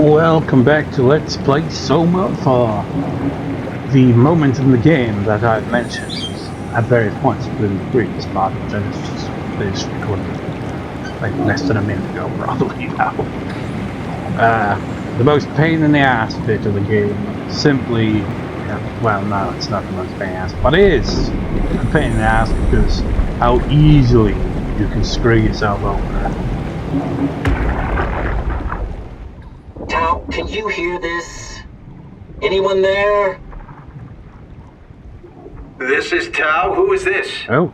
Welcome back to Let's Play Soma for the moment in the game that I mentioned at various points, including the previous part, which I just finished recording like less than a minute ago, probably now. The most pain in the ass bit of the game, simply, well, no, it's not the most pain in the ass, but it is a pain in the ass because how easily you can screw yourself over. Tao, can you hear this? Anyone there? This is Tao. Who is this? Oh.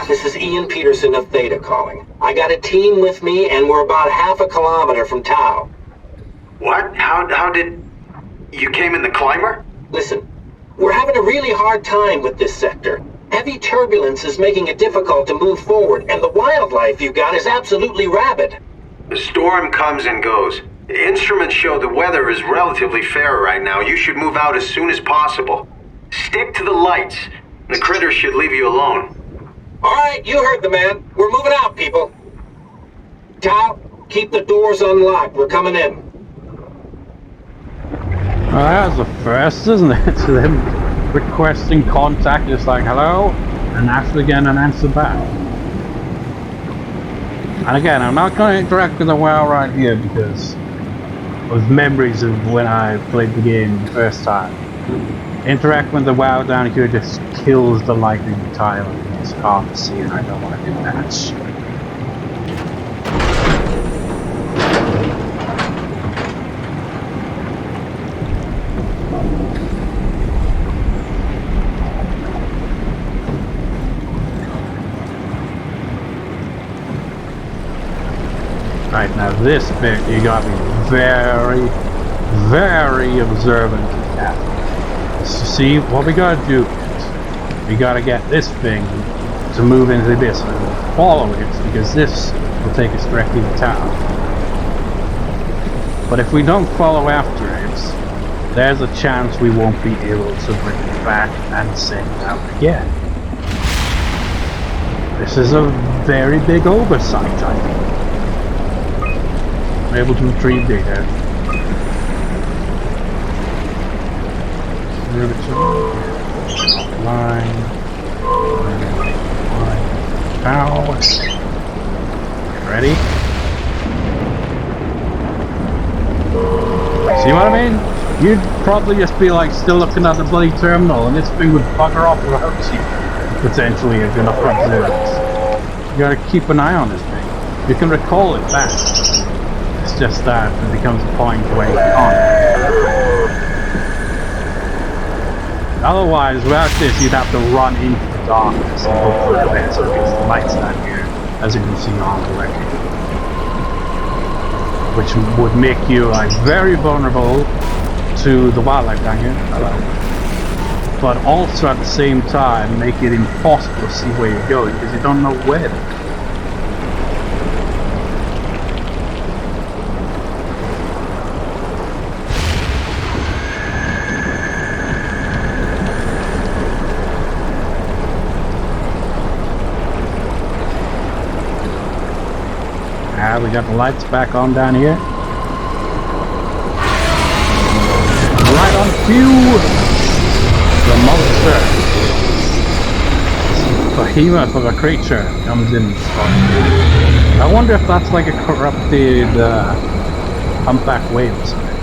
This is Ian Peterson of Theta calling. I got a team with me and we're about half a kilometer from Tao. What? How did... You came in the climber? Listen, we're having a really hard time with this sector. Heavy turbulence is making it difficult to move forward, and the wildlife you got is absolutely rabid. The storm comes and goes. The instruments show the weather is relatively fair right now. You should move out as soon as possible. Stick to the lights. The critters should leave you alone. Alright, you heard the man. We're moving out, people. Tao, keep the doors unlocked. We're coming in. Well, that was the first, isn't it? To them requesting contact, just like hello, and actually getting an answer back. And again, I'm not going to interact with the WoW right here because of memories of when I played the game the first time. Interact with the WoW down here just kills the lightning entirely. It's hard to see, and I don't want to do that. Right, now this bit you gotta be very, very observant at. So see, what we gotta do is, we gotta get this thing to move into this and follow it, because this will take us directly to town. But if we don't follow after it, there's a chance we won't be able to bring it back and send it out again. This is a very big oversight, I think. I'm able to retrieve data. Line. Power. Ready? See what I mean? You'd probably just be like still looking at the bloody terminal and this thing would bugger off without you. Potentially if you're not observant. You gotta keep an eye on this thing. You can recall it back. It's just that it becomes a point where you can't. Otherwise, without this, you'd have to run into the darkness and hope for the best against the lights down here, as you can see on the record. Which would make you like very vulnerable to the wildlife down here. But also at the same time, make it impossible to see where you're going because you don't know where. We got the lights back on down here. Right on cue! The monster. Behemoth of a creature comes in. I wonder if that's like a corrupted humpback whale or something.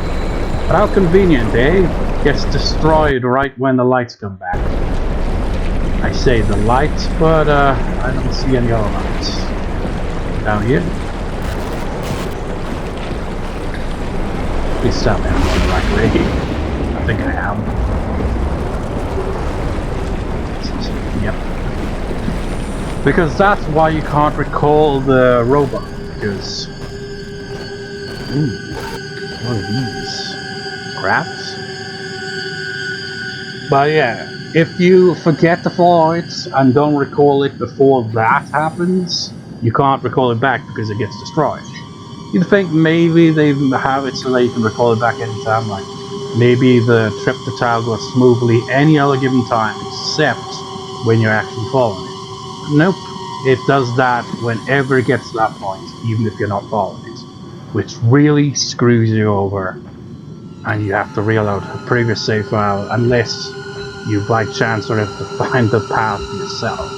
But how convenient, eh? Gets destroyed right when the lights come back. I say the lights, but I don't see any other lights. Down here. Please tell me I'm going the right way. I think I am. Yep. Because that's why you can't recall the robot. Because... Ooh. What are these? Crabs? But yeah, if you forget to follow it and don't recall it before that happens, you can't recall it back because it gets destroyed. You'd think maybe they have it so that you can recall it back anytime, like maybe the trip to Tao goes smoothly any other given time except when you're actually following it. Nope, it does that whenever it gets to that point, even if you're not following it. which really screws you over, and you have to reload a previous save file unless you by chance sort of have to find the path yourself,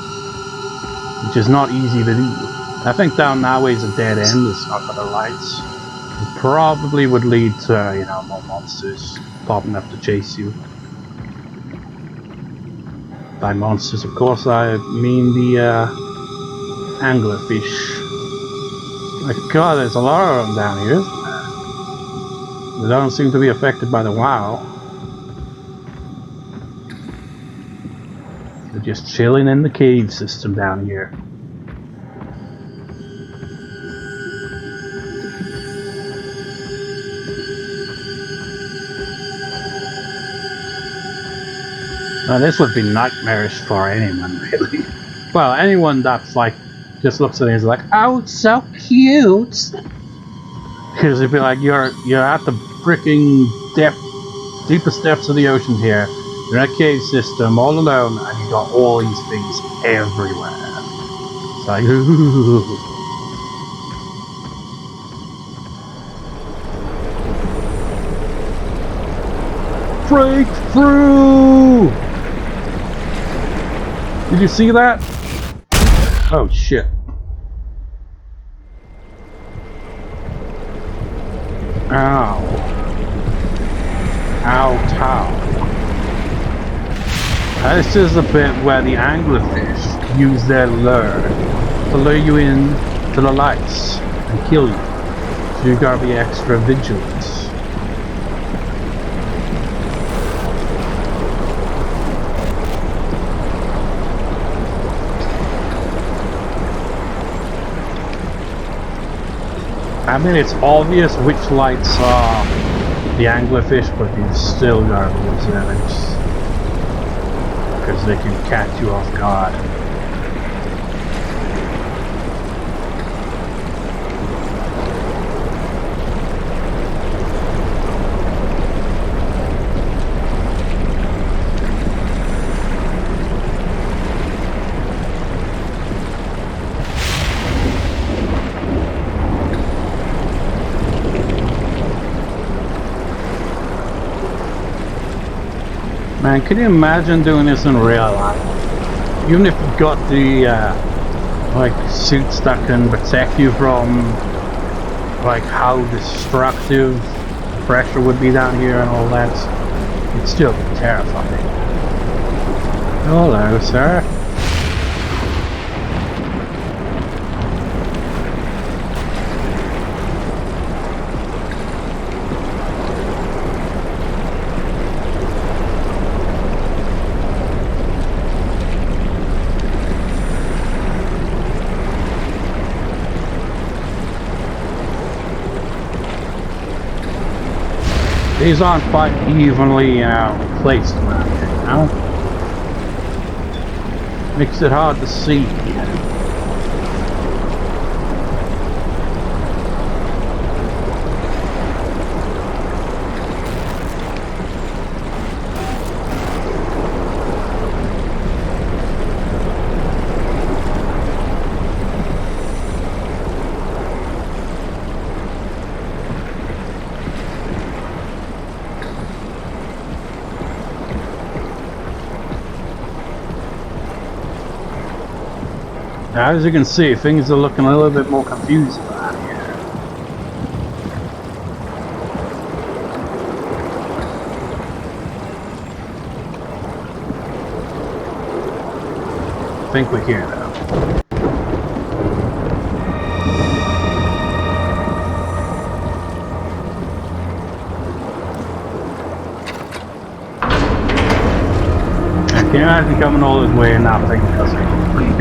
which is not easy to do. I think down that way is a dead end. It's not got the lights. It probably would lead to, you know, more monsters popping up to chase you. By monsters, of course, I mean the anglerfish. My god, there's a lot of them down here, isn't there? They don't seem to be affected by the WoW. They're just chilling in the cave system down here. Now this would be nightmarish for anyone, really. Well, anyone that's like, just looks at it and is like, oh, it's so cute! Because it'd be like, you're at the freaking deepest depths of the ocean here. You're in a cave system, all alone, and you got all these things everywhere. It's like, ooh. Break through! Did you see that? Oh shit. Ow. Ow, tow. This is the bit where the anglerfish use their lure to lure you in to the lights and kill you. So you gotta be extra vigilant. I mean, it's obvious which lights are the anglerfish, but you still gotta be observant, because they can catch you off guard. Man, can you imagine doing this in real life? Even if you've got the like suits that can protect you from like how destructive pressure would be down here and all that, it'd still be terrifying. Hello, sir. These aren't quite evenly, placed around here, you know? Makes it hard to see. Now, as you can see, things are looking a little bit more confusing around here. I think we're here now. Can you imagine coming all this way and not thinking because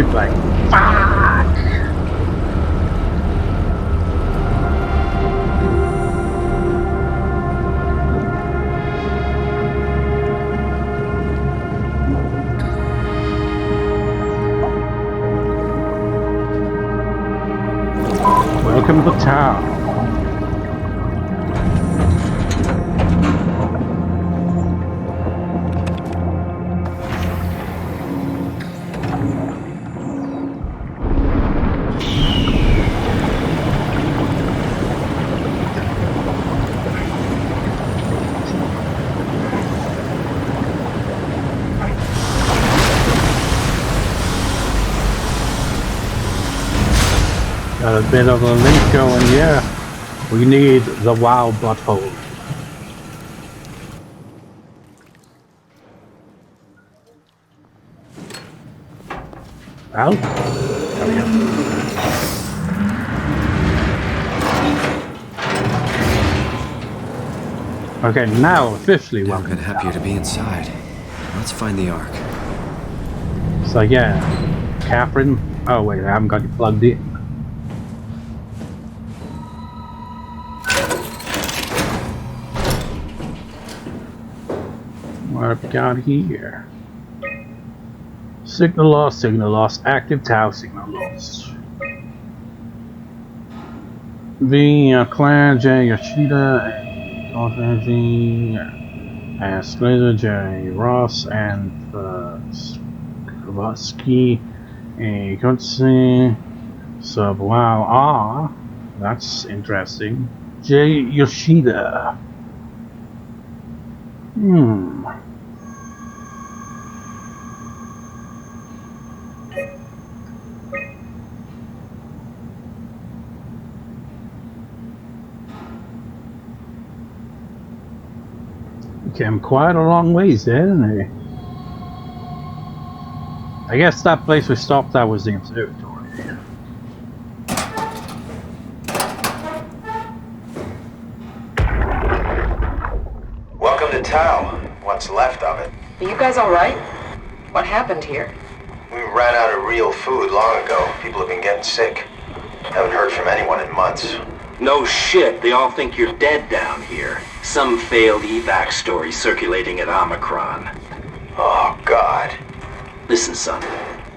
it's like, fuck! Welcome to town. Got a bit of a link going here. We need the WoW butthole. Well, there we go. Okay, now officially Never welcome. been happier to be inside. Let's find the Ark. So yeah, Catherine. Oh wait, I haven't got you plugged in. What have we got here? Signal lost, active tower signal lost. The Claire J. Yoshida, Authentic, Sklazer J. Ross, and Kravatsky, a Kutsi, sub wow, that's interesting. J. Yoshida. Came quite a long ways there, didn't he? I guess that place we stopped at was the observatory. Welcome to Tau. What's left of it. Are you guys alright? What happened here? We ran out of real food long ago. People have been getting sick. Haven't heard from anyone in months. No shit, they all think you're dead down here. Some failed evac story circulating at Omicron. Oh, God. Listen, son.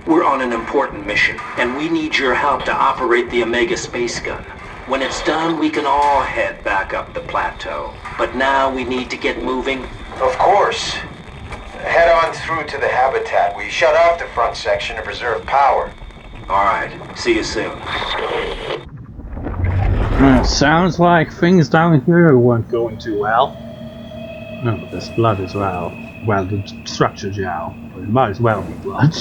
We're on an important mission, and we need your help to operate the Omega space gun. When it's done, we can all head back up the plateau. But now we need to get moving. Of course. Head on through to the habitat. We shut off the front section to preserve power. Alright, see you soon. Sounds like things down here weren't going too well. Oh, there's blood as well. Well, the structure gel. It might as well be blood.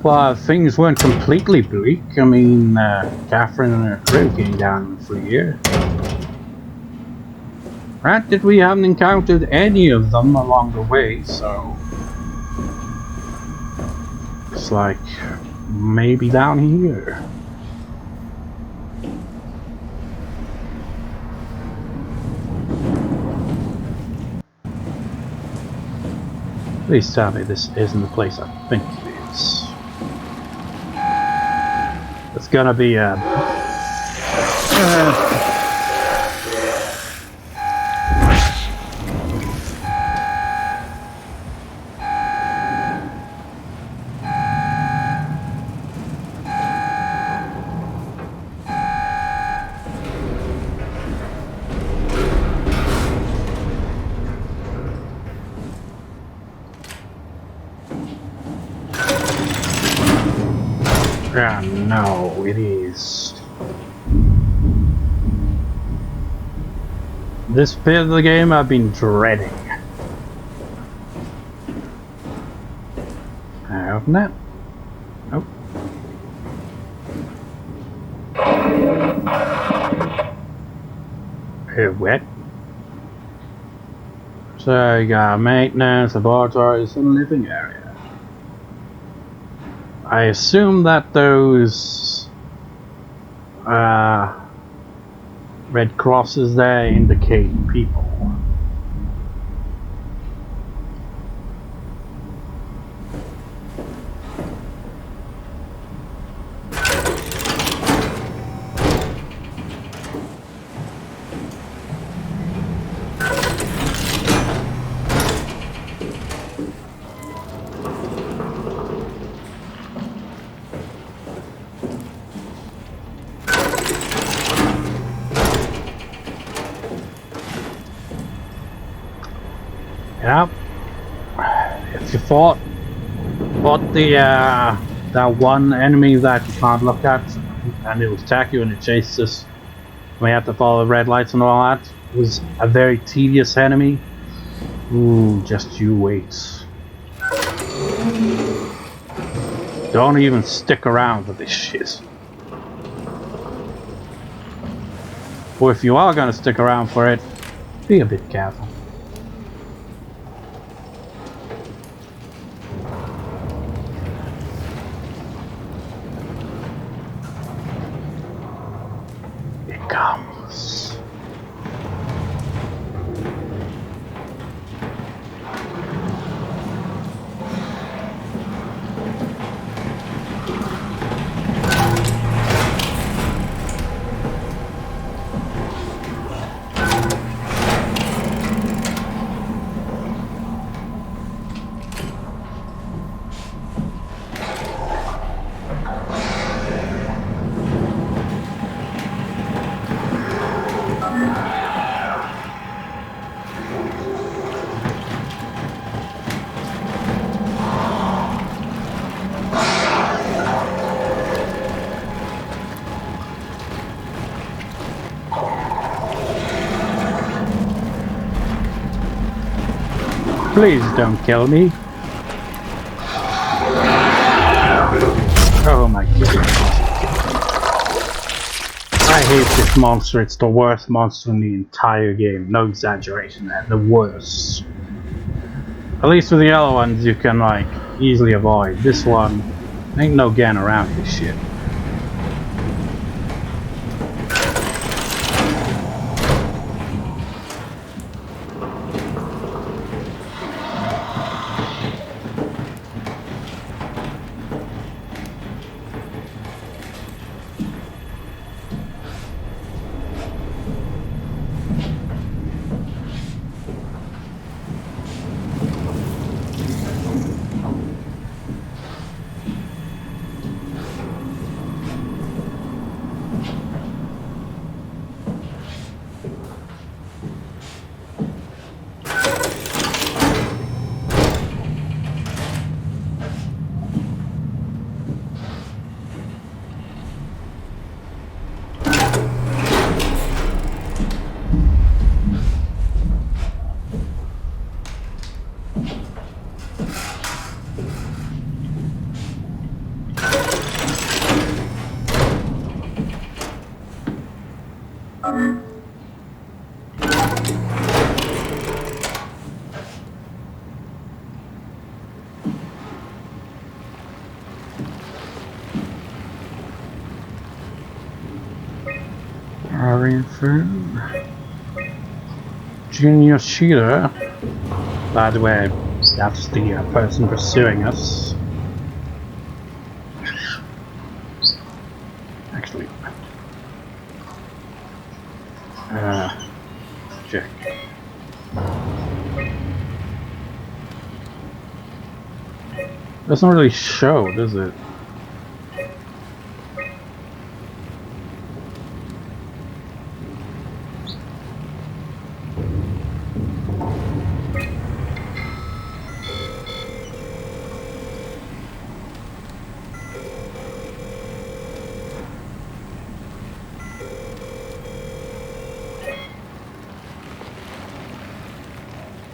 But things weren't completely bleak. I mean, Catherine and her crew came down for a year. Granted, we haven't encountered any of them along the way, so... It's like... maybe down here. Please tell me this isn't the place I think it is. It's gonna be a... no, it is. This bit of the game I've been dreading. I open that. Nope. Wet. So you got maintenance, laboratories, and living area. I assume that those red crosses there indicate people. Yep. If you fought the that one enemy that you can't look at, and it will attack you and it chases us, we have to follow the red lights and all that. It was a very tedious enemy. Ooh, just you wait. Don't even stick around for this shit. Or if you are gonna stick around for it, be a bit careful. It comes. Please don't kill me. Oh my goodness. I hate this monster. It's the worst monster in the entire game. No exaggeration, man. The worst. At least with the other ones you can like easily avoid. This one, ain't no getting around this shit. Junior Cheater. By the way, that's the person pursuing us. Actually, check. Doesn't really show, does it?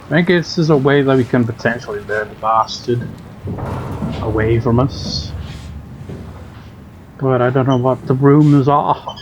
I guess this is a way that we can potentially lure the bastard away from us. But I don't know what the rumors are.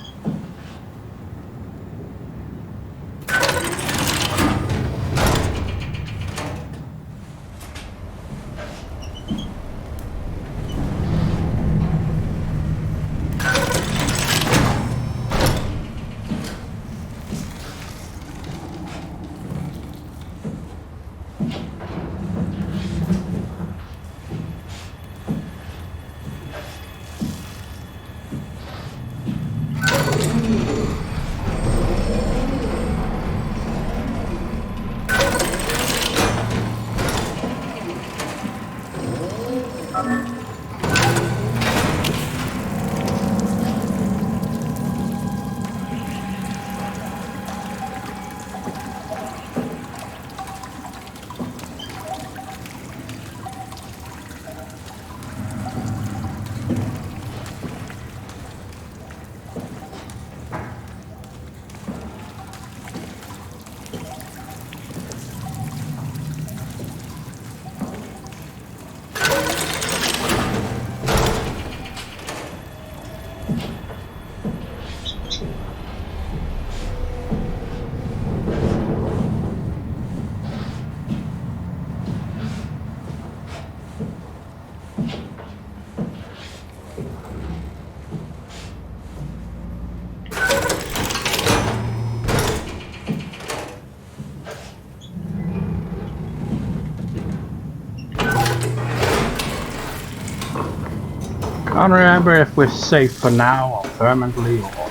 I don't remember if we're safe for now or permanently, or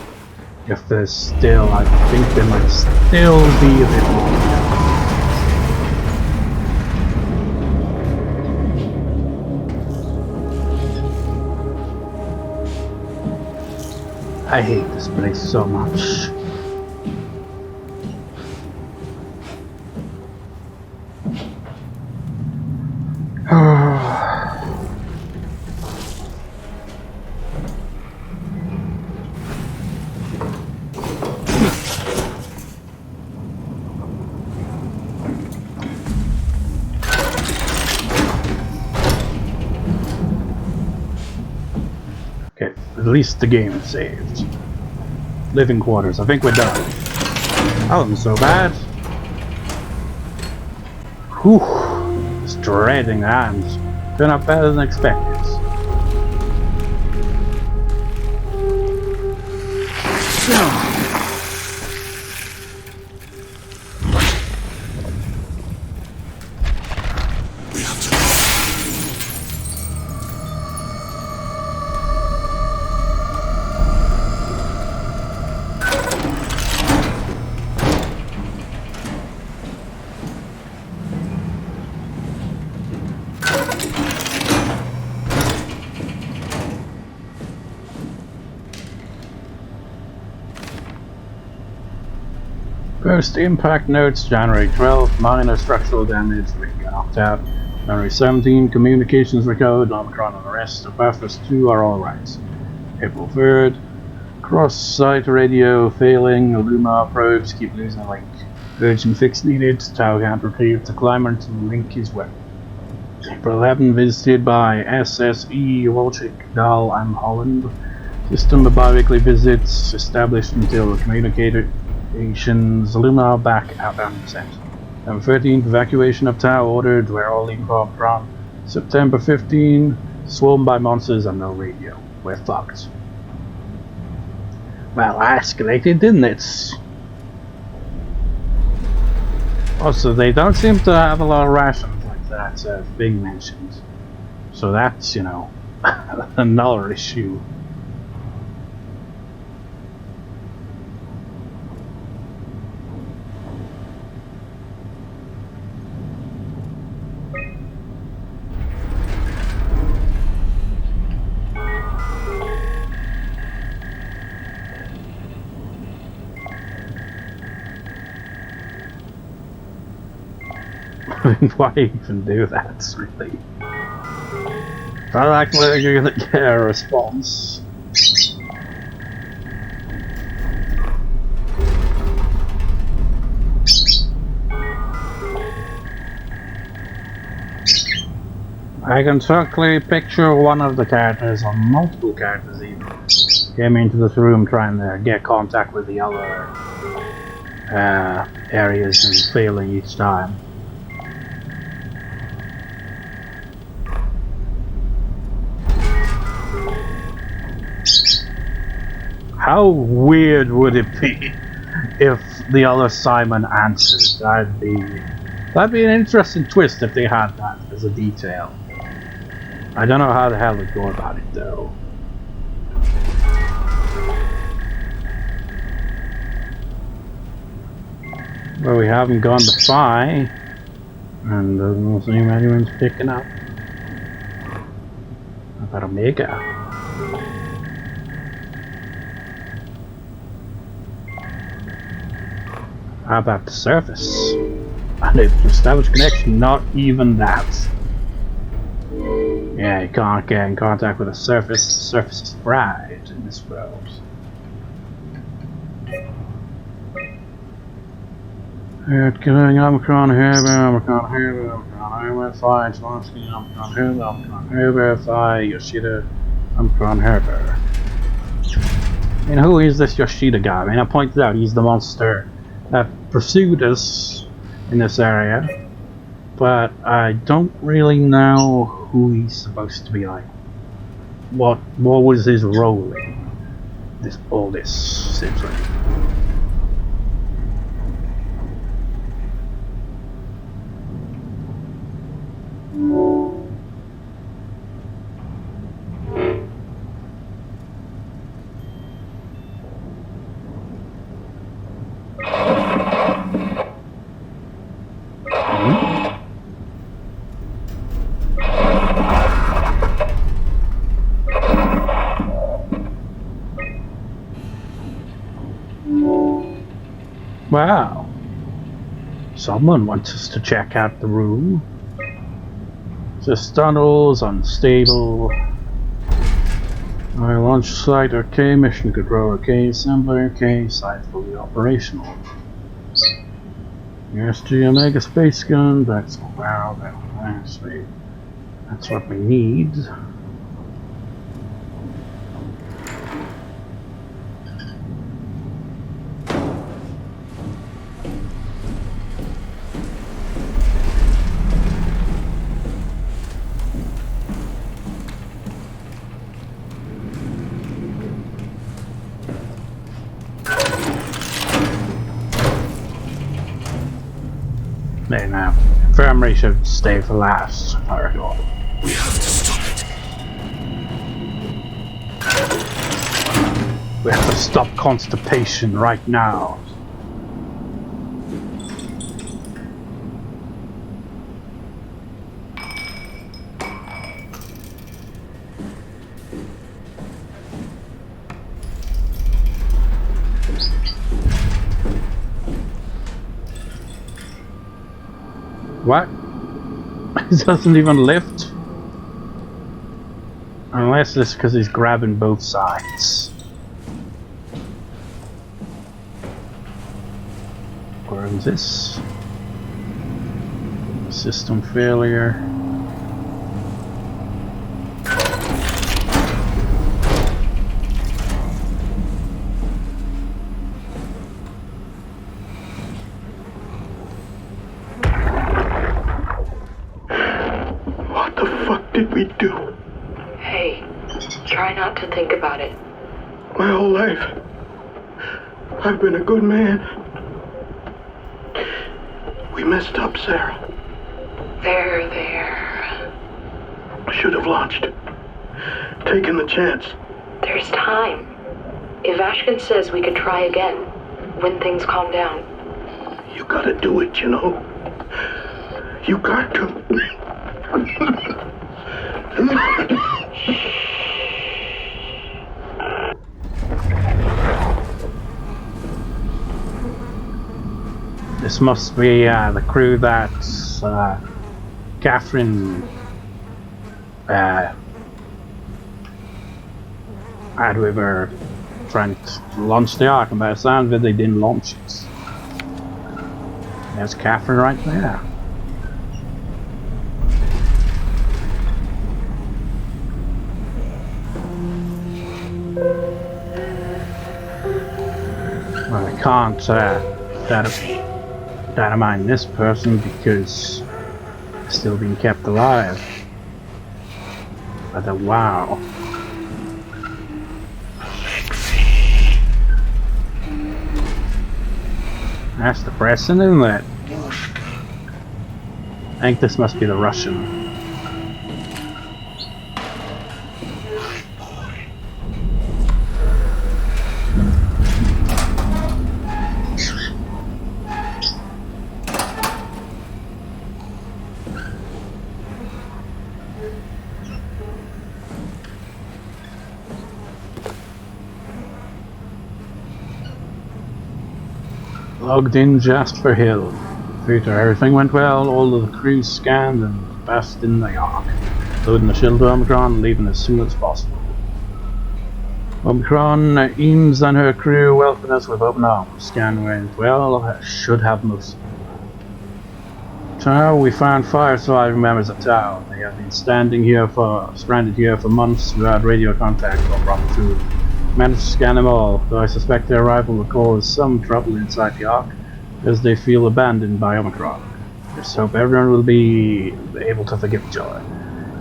if there's still, I think there might still be a bit more. I hate this place so much. Okay, at least the game is saved. Living quarters, I think we're done. That wasn't so bad. Whew, just dreading that, and turned out better than expected. First impact notes, January 12th, minor structural damage, we knocked out. January 17th, communications recovered, Omicron on arrest, the buffers 2 are alright. April 3rd, cross-site radio failing, Illuma probes keep losing link. Urgent fix needed, Tau can't retrieve the climber until the link is wet. April 11th, visited by SSE, Wolchik, Dahl, and Holland. System of bi-weekly visits established until communicator Illuma back at 100%. November 13th, evacuation of Tau ordered, we're all leaving from. September 15th, swarmed by monsters and no radio. We're fucked. Well, I escalated, didn't it? Also, they don't seem to have a lot of rations like that Bing mentioned. So that's, you know, another issue. Why even do that, really? Not likely you're gonna get a response. I can certainly picture one of the characters, or multiple characters even, came into this room trying to get contact with the other areas and failing each time. How weird would it be if the other Simon answered? That'd be an interesting twist if they had that as a detail. I don't know how the hell they'd go about it though. Well, we haven't gone to Phi, and doesn't seem anyone's picking up. How about Omega? How about the surface? Unable to establish connection, not even that. Yeah, you can't get in contact with the surface. The surface is fried in this world. Killing Omicron here, Omicron here, Omicron here, Phi, Swansky, Omicron here, Omicron here, Phi, Yoshida, Omicron here. And who is this Yoshida guy? I mean, I pointed out he's the monster that pursued us in this area, but I don't really know who he's supposed to be like. What was his role in all this situation? Wow. Someone wants us to check out the room. Just tunnels, unstable. Alright, launch site, okay, mission control, okay, assembly, okay, site fully operational. USG Omega Space Gun, that's wow, that's what we need. There now. Infirmary should stay for last. Alright. We have to stop it. We have to stop constipation right now. What? It doesn't even lift? Unless it's because he's grabbing both sides. Where is this? System failure. What the fuck did we do? Hey, try not to think about it. My whole life, I've been a good man. We messed up, Sarah. There. I should have launched. Taken the chance. There's time. Ivashkin says we could try again when things calm down. You gotta do it, you know. You got to. This must be the crew that Catherine had with her trying to launch the Ark, and by the sound of it, they didn't launch it. There's Catherine right there. Well, I can't dynamite this person because they're still being kept alive. But wow. That's depressing, isn't it? I think this must be the Russian. Logged in Jasper Hill. Peter, everything went well, all of the crew scanned and passed in the Ark. Loading the shuttle to Omicron, leaving as soon as possible. Omicron, Eames and her crew welcomed us with open arms. Scan went well, should have most of them. So we found fire surviving members of town. They have been stranded here for months without radio contact or proper food. Managed to scan them all, though I suspect their arrival will cause some trouble inside the Ark, as they feel abandoned by Omicron. Just hope everyone will be able to forgive each other.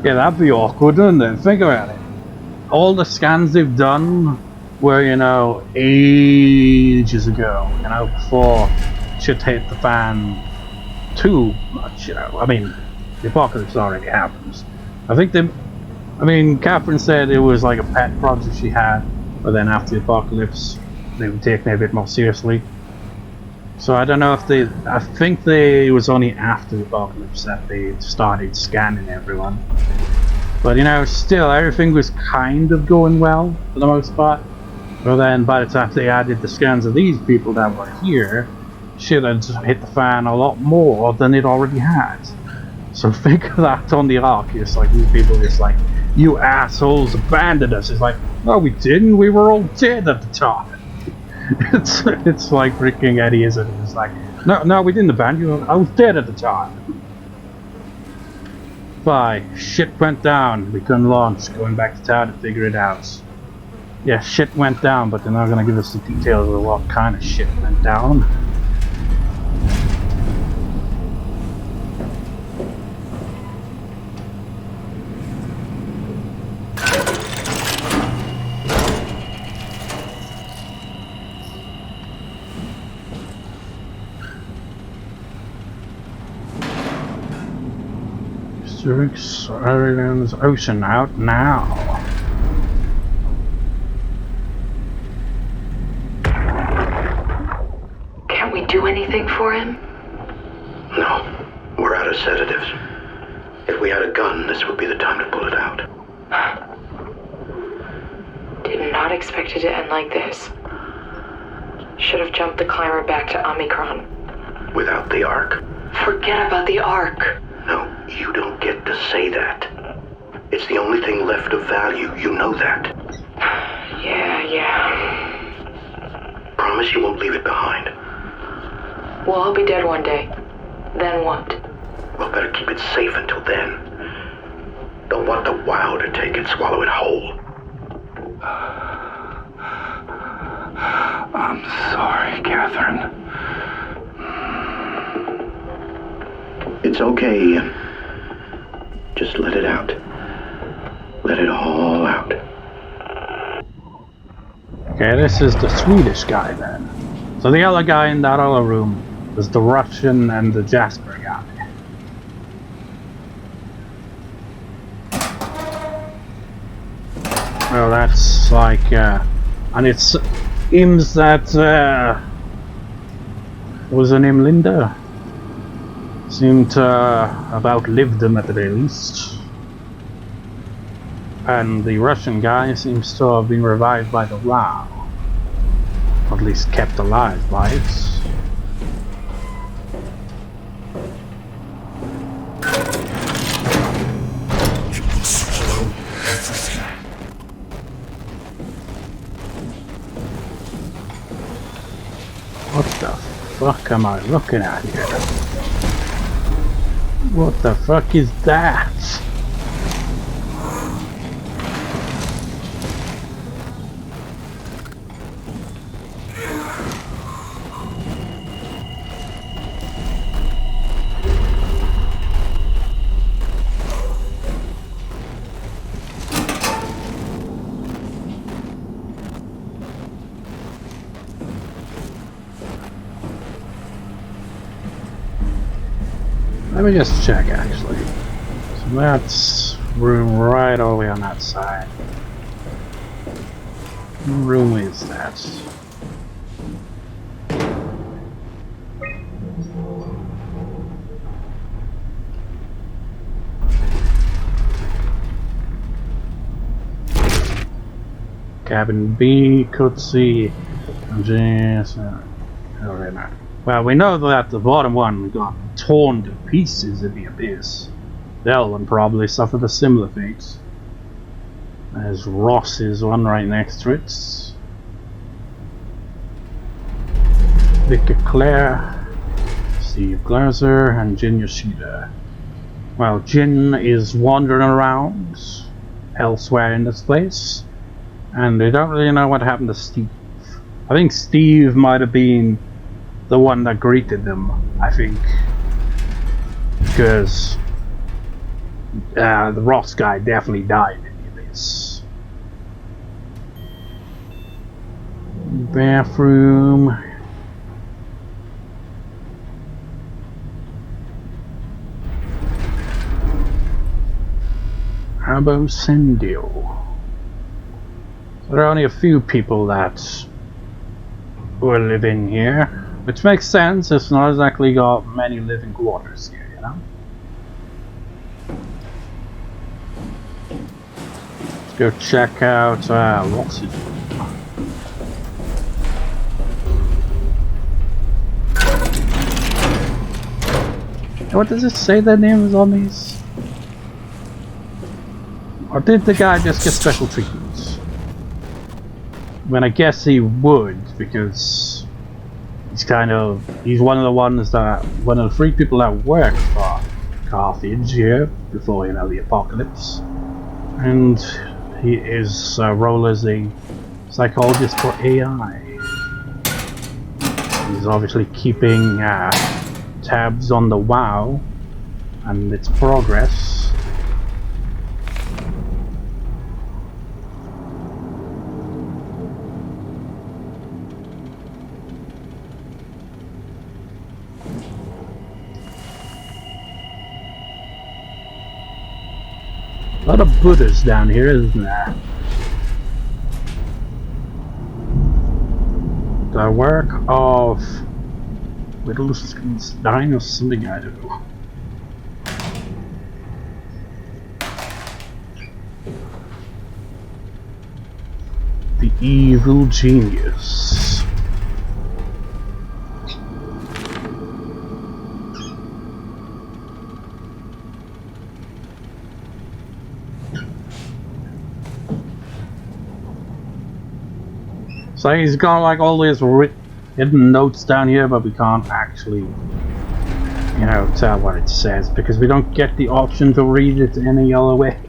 Yeah, that'd be awkward, wouldn't it? Think about it. All the scans they've done were, you know, ages ago, you know, before shit hit the fan too much, you know. I mean, the apocalypse already happens. Catherine said it was like a pet project she had, but then after the apocalypse, they were taking it a bit more seriously. So I don't know if I think it was only after the apocalypse that they started scanning everyone. But you know, still, everything was kind of going well for the most part. But then by the time they added the scans of these people that were here, shit had hit the fan a lot more than it already had. So think of that on the Ark. It's like these people just like, you assholes abandoned us. It's like, no we didn't, we were all dead at the time. It's like freaking Eddie, isn't it? It's like, no we didn't abandon you, I was dead at the time. Bye. Shit went down. We couldn't launch. Going back to town to figure it out. Yeah, shit went down, but they're not gonna give us the details of what kind of shit went down. Ireland's ocean out now. Can't we do anything for him? No, we're out of sedatives. If we had a gun, this would be the time to pull it out. Did not expect it to end like this. Should have jumped the climber back to Omicron. Without the Ark? Forget about the Ark. No, you don't get to say that. It's the only thing left of value, you know that. Yeah. Promise you won't leave it behind. Well, I'll be dead one day. Then what? Well, better keep it safe until then. Don't want the wow to take it, swallow it whole. I'm sorry, Catherine. It's okay, Ian. Just let it out. Let it all out. Okay, this is the Swedish guy then. So the other guy in that other room was the Russian and the Jasper guy. Well, that's like, and it seems that, was her name Linda? Seemed to have outlived them at the very least. And the Russian guy seems to have been revived by the Wow. Or at least kept alive by it. What the fuck am I looking at here? What the fuck is that? Let me just check actually. So that's room right all the way on that side. What room is that? Cabin B, could see. Well, we know that the bottom one got torn to pieces in the abyss. The other one probably suffered a similar fate. There's Ross's one right next to it. Vicar Claire, Steve Glaser, and Jin Yoshida. Well, Jin is wandering around elsewhere in this place. And they don't really know what happened to Steve. I think Steve might have been the one that greeted them, I think. Because the Ross guy definitely died in this. Bathroom. Abosendio. So there are only a few people that were living here, which makes sense. It's not exactly got many living quarters here, you know. Let's go check out Roxy. What does it say their name is on these? Or did the guy just get special treatment? When I guess he would, because he's one of the 3 people that worked for Carthage here before, you know, the apocalypse. And he is role as a psychologist for AI. He's obviously keeping tabs on the WoW and its progress. A lot of Buddhas down here, isn't there? The work of Wittgenstein or something, I don't know. The evil genius. So he's got like all these hidden notes down here, but we can't actually, you know, tell what it says because we don't get the option to read it any other way.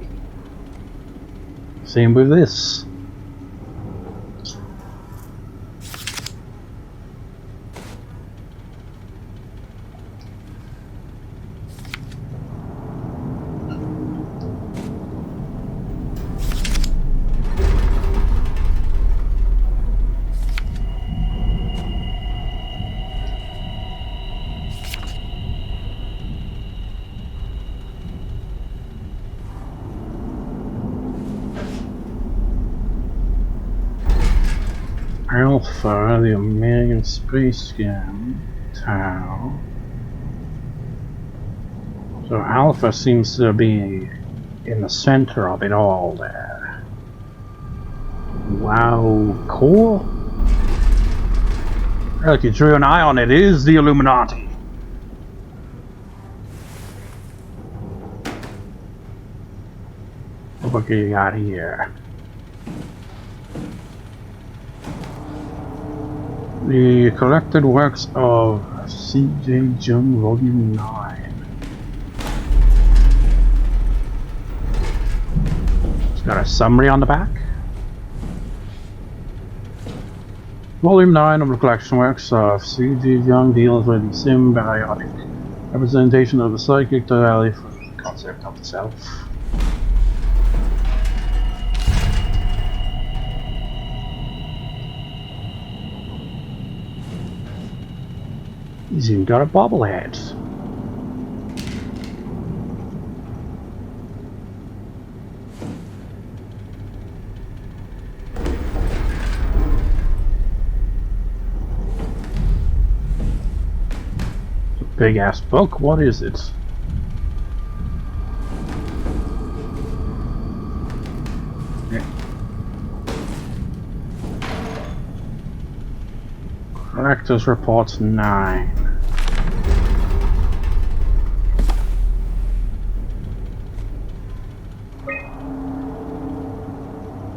Same with this. Alpha, the Omega space scan, Tau. So Alpha seems to be in the center of it all there. Wow, cool. Look, you drew an eye on it. It is the Illuminati. What do you got here? The collected works of C.J. Jung, Volume 9. It's got a summary on the back. Volume 9 of the collection works of C.J. Jung deals with the symbiotic representation of the psychic duality for the concept of the self. He's even got a bobblehead. Big ass book. What is it? Collector's Report 9.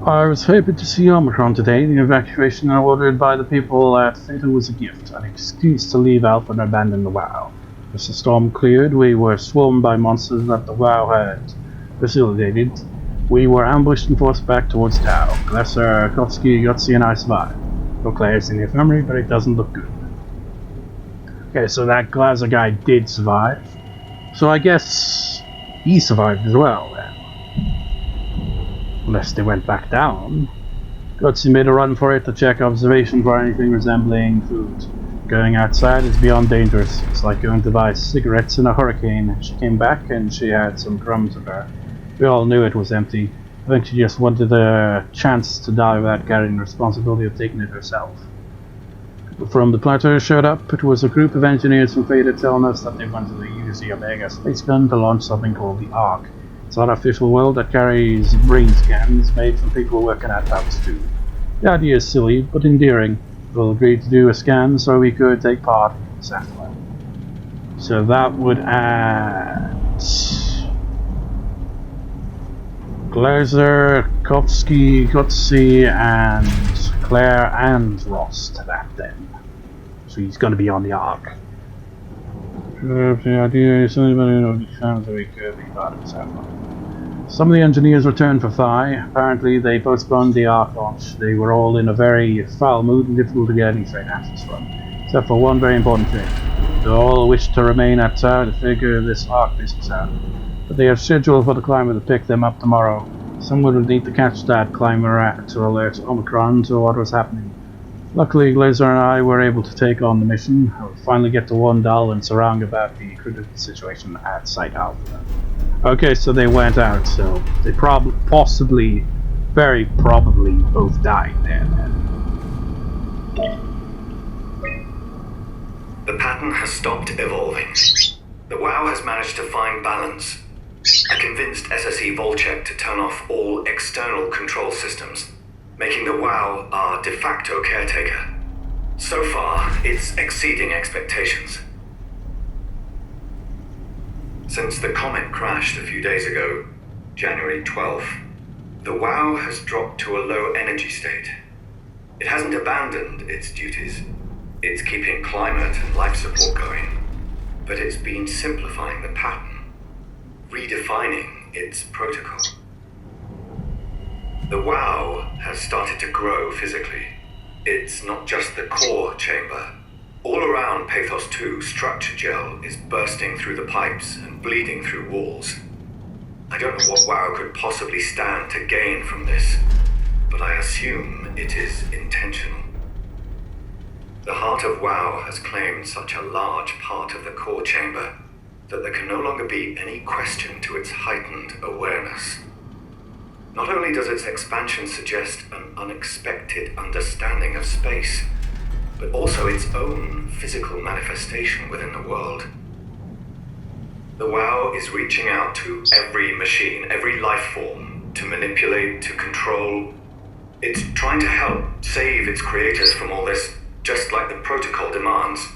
I was happy to see Omicron today. The evacuation ordered by the people at Theta was a gift, an excuse to leave Alpha and abandon the WoW. As the storm cleared, we were swarmed by monsters that the WoW had facilitated. We were ambushed and forced back towards Tau. Glesser, Kovsky, Yotzi, and I survived. No Claire's in the infirmary, but it doesn't look good. Okay, so that Glazer guy did survive. So I guess he survived as well then. Unless they went back down. Gutsy made a run for it to check observation for anything resembling food. Going outside is beyond dangerous. It's like going to buy cigarettes in a hurricane. She came back and she had some crumbs with her. We all knew it was empty. I think she just wanted a chance to die without carrying the responsibility of taking it herself. From the plateau showed up, it was a group of engineers from Fata telling us that they wanted to use the Omega space gun to launch something called the Ark. It's an artificial world that carries brain scans made from people working at House 2. The idea is silly, but endearing. We'll agree to do a scan so we could take part in the satellite. So that would add Glazer, Kovsky, Gutsy, and Claire and Ross to that then. So he's going to be on the Ark. The idea is that we could be part of the satellite. Some of the engineers returned for Phi. Apparently they postponed the Ark launch. They were all in a very foul mood and difficult to get any straight answers from. Except for one very important thing. They all wished to remain at Tau to figure this Ark business out. But they have scheduled for the climber to pick them up tomorrow. Someone would need to catch that climber to alert Omicron to what was happening. Luckily, Glazer and I were able to take on the mission. I would finally get to warn Dahl and Sarang about the critical situation at Site Alpha. Okay, so they went out, so they possibly, very probably, both died there then. The pattern has stopped evolving. The WoW has managed to find balance. I convinced SSE Volchek to turn off all external control systems, making the WoW our de facto caretaker. So far, it's exceeding expectations. Since the comet crashed a few days ago, January 12th, the WoW has dropped to a low energy state. It hasn't abandoned its duties. It's keeping climate and life support going, but it's been simplifying the pattern, redefining its protocol. The WoW has started to grow physically. It's not just the core chamber. All around Pathos 2, structure gel is bursting through the pipes and bleeding through walls. I don't know what WoW could possibly stand to gain from this, but I assume it is intentional. The heart of WoW has claimed such a large part of the core chamber that there can no longer be any question to its heightened awareness. Not only does its expansion suggest an unexpected understanding of space, but also its own physical manifestation within the world. The WoW is reaching out to every machine, every life form, to manipulate, to control. It's trying to help save its creators from all this, just like the protocol demands.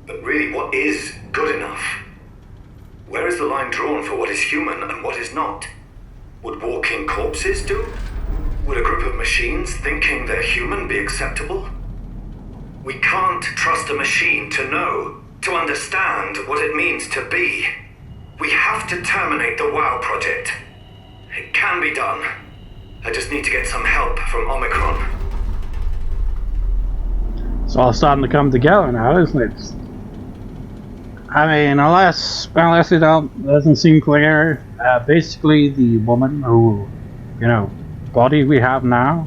But really, what is good enough? Where is the line drawn for what is human and what is not? Would walking corpses do? Would a group of machines thinking they're human be acceptable? We can't trust a machine to know, to understand what it means to be. We have to terminate the WoW project. It can be done. I just need to get some help from Omicron. It's all starting to come together now, isn't it? I mean, unless it doesn't seem clear, basically the woman who, body we have now,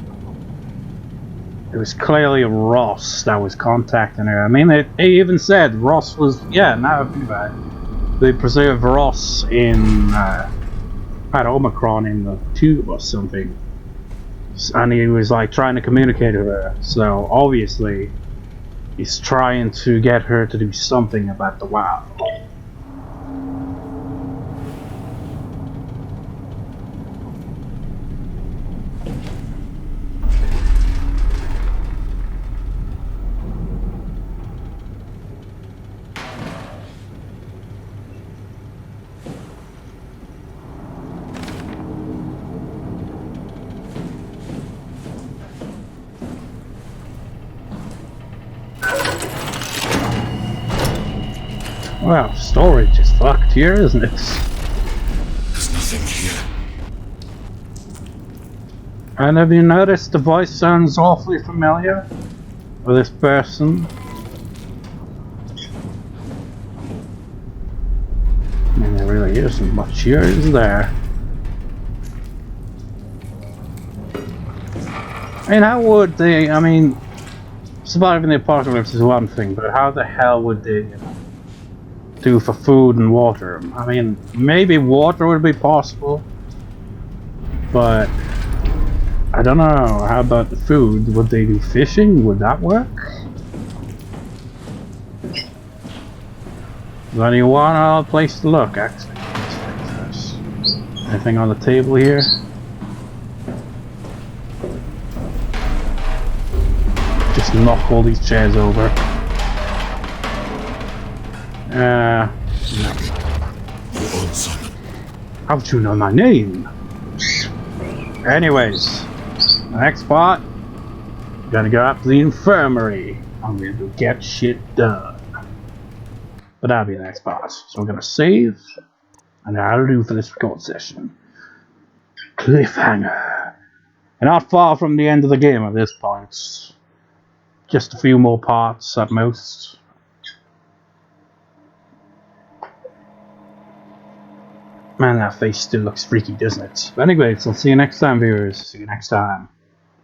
it was clearly Ross that was contacting her. I mean, they even said Ross was, now I think about it, they preserved Ross in, had Omicron in the tube or something. And he was like trying to communicate with her. So obviously, he's trying to get her to do something about the WoW. Well, storage is fucked here, isn't it? There's nothing here. And have you noticed the voice sounds awfully familiar? With this person? I mean, there really isn't much here, is there? I mean, how would they, I mean, surviving the apocalypse is one thing, but how the hell would they, you know, do for food and water? I mean, maybe water would be possible, but I don't know. How about the food? Would they be fishing? Would that work? Then you want a place to look, actually. Let's check this. Anything on the table here? Just knock all these chairs over. No. How'd you know my name? Anyways, the next part, I'm gonna go up to the infirmary. I'm gonna go get shit done. But that'll be the next part. So we're gonna save, and that'll do for this record session. Cliffhanger. And not far from the end of the game at this point. Just a few more parts at most. Man, that face still looks freaky, doesn't it? But anyways, I'll see you next time, viewers. See you next time.